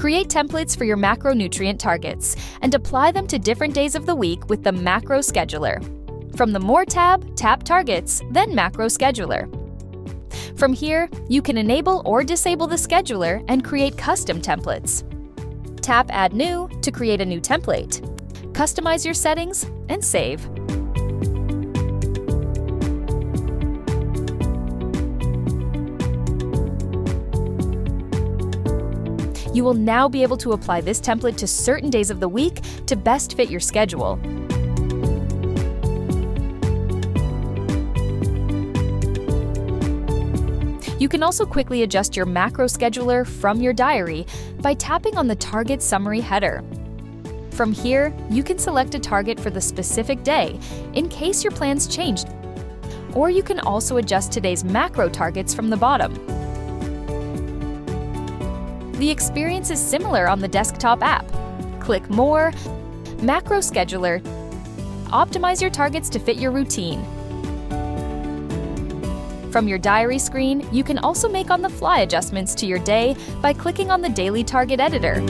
Create templates for your macronutrient targets and apply them to different days of the week with the Macro Scheduler. From the More tab, tap Targets, then Macro Scheduler. From here, you can enable or disable the scheduler and create custom templates. Tap Add New to create a new template. Customize your settings and save. You will now be able to apply this template to certain days of the week to best fit your schedule. You can also quickly adjust your macro scheduler from your diary by tapping on the Target Summary header. From here, you can select a target for the specific day in case your plans changed, or you can also adjust today's macro targets from the bottom. The experience is similar on the desktop app. Click More, Macro Scheduler, optimize your targets to fit your routine. From your diary screen, you can also make on-the-fly adjustments to your day by clicking on the Daily Target Editor.